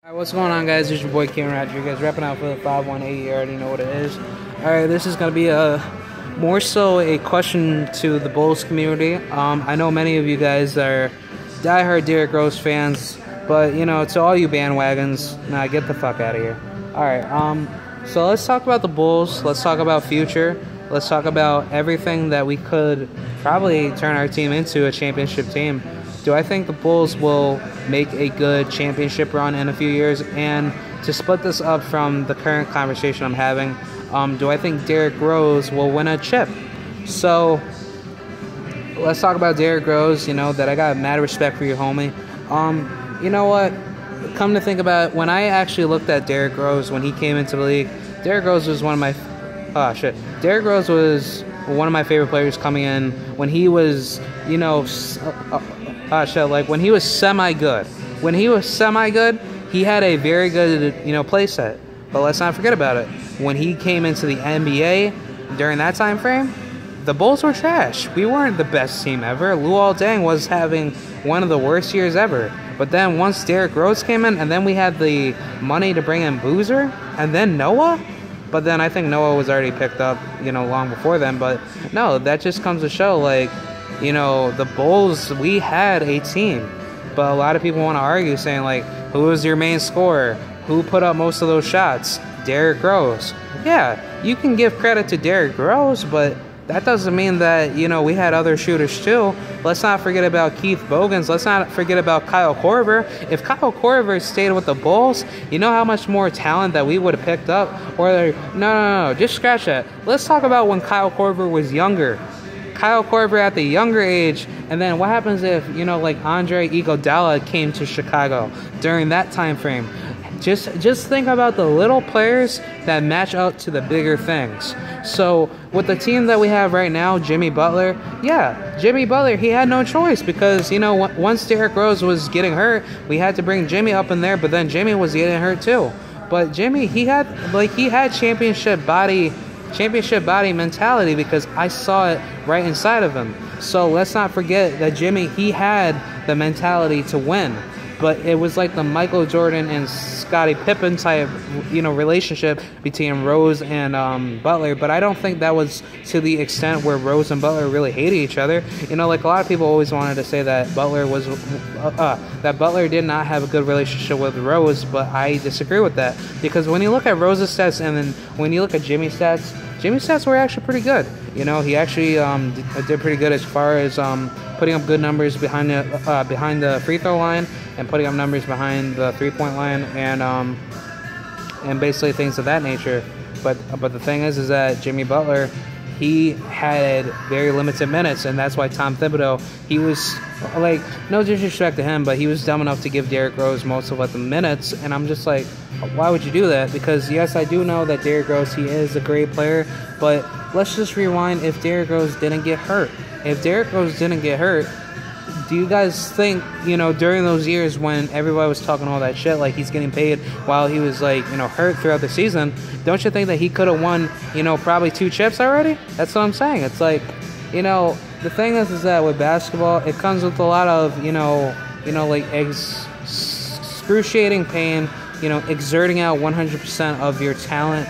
Alright, what's going on, guys? It's your boy Kieran Roger. You guys repping out for the 518. You already know what it is. Alright, this is going to be more so a question to the Bulls community. I know many of you guys are diehard Derrick Rose fans, but, you know, to all you bandwagons, nah, get the fuck out of here. Alright, so let's talk about the Bulls. Let's talk about future. Let's talk about everything that we could probably turn our team into a championship team. Do I think the Bulls will make a good championship run in a few years? And to split this up from the current conversation I'm having, do I think Derrick Rose will win a chip? So let's talk about Derrick Rose. You know that I got mad respect for your homie. You know what? Come to think about it, when I actually looked at Derrick Rose when he came into the league, Derrick Rose was one of my Derrick Rose was one of my favorite players coming in when he was, you know, like when he was semi-good. When he was semi-good, he had a very good, you know, play set. But let's not forget about it. When he came into the NBA during that time frame, the Bulls were trash. We weren't the best team ever. Luol Deng was having one of the worst years ever. But then once Derrick Rose came in, and then we had the money to bring in Boozer, and then Noah. But then I think Noah was already picked up, you know, long before then. But no, that just comes to show, like, you know, the Bulls, we had a team. But a lot of people want to argue saying, like, who was your main scorer? Who put up most of those shots? Derrick Rose. Yeah, you can give credit to Derrick Rose, but that doesn't mean that, you know, we had other shooters too. Let's not forget about Keith Bogans. Let's not forget about Kyle Korver. If Kyle Korver stayed with the Bulls, you know how much more talent that we would have picked up? Or, no, just scratch that. Let's talk about when Kyle Korver was younger. Kyle Korver at the younger age, and then what happens if, you know, like Andre Iguodala came to Chicago during that time frame? Just think about the little players that match up to the bigger things. So with the team that we have right now, Jimmy Butler, yeah, Jimmy Butler, he had no choice because, you know, once Derrick Rose was getting hurt, we had to bring Jimmy up in there, but then Jimmy was getting hurt too. But Jimmy, he had championship body mentality because I saw it right inside of him. So let's not forget that Jimmy, he had the mentality to win. But it was like the Michael Jordan and Scottie Pippen type, you know, relationship between Rose and Butler. But I don't think that was to the extent where Rose and Butler really hated each other. You know, like a lot of people always wanted to say that Butler did not have a good relationship with Rose, but I disagree with that because when you look at Rose's stats and then when you look at Jimmy's stats were actually pretty good. You know, he actually did pretty good as far as putting up good numbers behind the free throw line and putting up numbers behind the three-point line and basically things of that nature. But the thing is that Jimmy Butler, he had very limited minutes, and that's why Tom Thibodeau, he was, like, no disrespect to him, but he was dumb enough to give Derrick Rose most of the minutes, and I'm just like, why would you do that? Because yes, I do know that Derrick Rose, he is a great player, but let's just rewind if Derrick Rose didn't get hurt. If Derrick Rose didn't get hurt, do you guys think, you know, during those years when everybody was talking all that shit, like he's getting paid while he was, like, you know, hurt throughout the season, don't you think that he could have won, you know, probably 2 chips already? That's what I'm saying. It's like, you know, the thing is that with basketball, it comes with a lot of, you know, like excruciating pain, you know, exerting out 100% of your talent,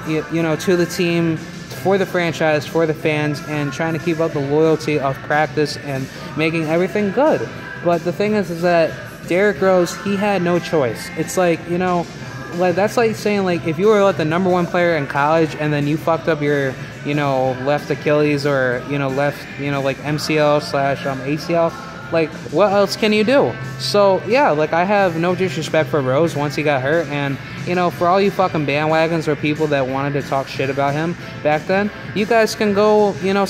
you know, to the team, for the franchise, for the fans, and trying to keep up the loyalty of practice and making everything good. But the thing is that Derrick Rose, he had no choice. It's like, you know, like that's like saying, like, if you were like the #1 player in college and then you fucked up your, you know, left Achilles or, you know, left, you know, like MCL/ACL, like, what else can you do? So, yeah, like, I have no disrespect for Rose once he got hurt, and, you know, for all you fucking bandwagons or people that wanted to talk shit about him back then, you guys can go, you know,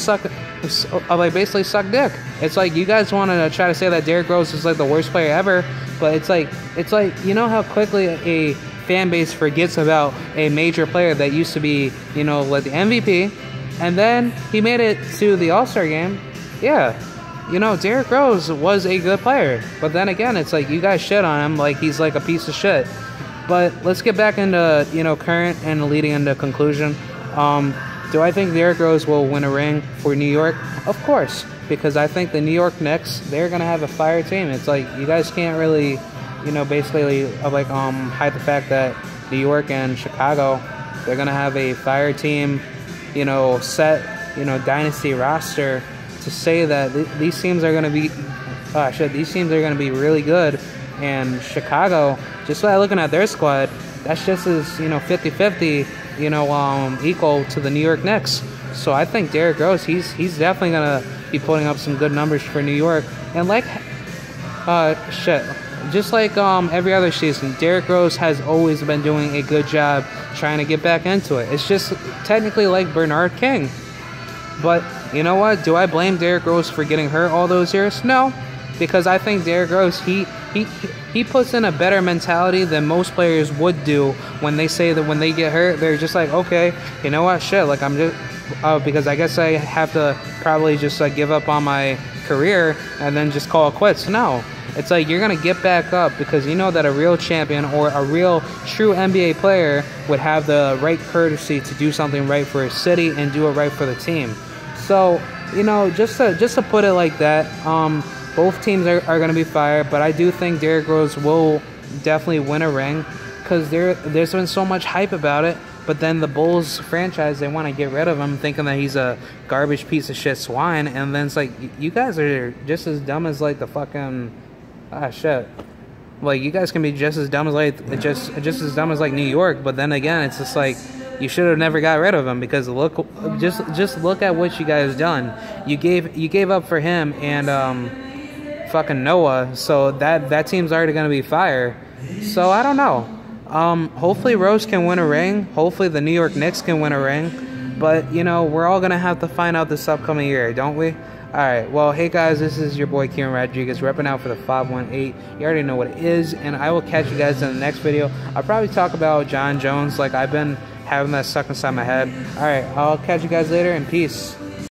basically suck dick. It's like, you guys want to try to say that Derrick Rose is, like, the worst player ever, but it's like, you know how quickly a fan base forgets about a major player that used to be, you know, like the MVP, and then he made it to the All-Star game. Yeah. You know, Derrick Rose was a good player. But then again, it's like you guys shit on him like he's like a piece of shit. But let's get back into, you know, current and leading into conclusion. Do I think Derrick Rose will win a ring for New York? Of course. Because I think the New York Knicks, they're going to have a fire team. It's like you guys can't really, you know, basically like hide the fact that New York and Chicago, they're gonna have a fire team, you know, set, you know, dynasty roster to say that these teams are gonna be, these teams are gonna be really good. And Chicago, just by looking at their squad, that's just as, you know, 50-50, you know, equal to the New York Knicks. So I think Derrick Rose, he's definitely gonna be putting up some good numbers for New York. And like, just like every other season, Derrick Rose has always been doing a good job trying to get back into it. It's just technically like Bernard King. But you know what? Do I blame Derrick Rose for getting hurt all those years? No, because I think Derrick Rose, he puts in a better mentality than most players would do when they say that when they get hurt, they're just like, okay, you know what, shit, like I'm just, because I guess I have to probably just like give up on my career and then just call it quits. No, it's like you're gonna get back up because you know that a real champion or a real true NBA player would have the right courtesy to do something right for his city and do it right for the team. So, you know, just to put it like that, both teams are going to be fired, but I do think Derrick Rose will definitely win a ring because there's been so much hype about it. But then the Bulls franchise, they want to get rid of him, thinking that he's a garbage piece of shit swine. And then it's like, you guys are just as dumb as like the fucking like you guys can be just as dumb as like just as dumb as like New York. But then again, it's just like you should have never got rid of him because just look at what you guys done. You gave up for him and fucking Noah, so that team's already gonna be fired. So I don't know. Hopefully Rose can win a ring. Hopefully the New York Knicks can win a ring. But you know, we're all gonna have to find out this upcoming year, don't we? Alright, well, hey guys, this is your boy Kieran Rodriguez repping out for the 518. You already know what it is, and I will catch you guys in the next video. I'll probably talk about John Jones, like I've been having that stuck inside my head. Alright, I'll catch you guys later, and peace.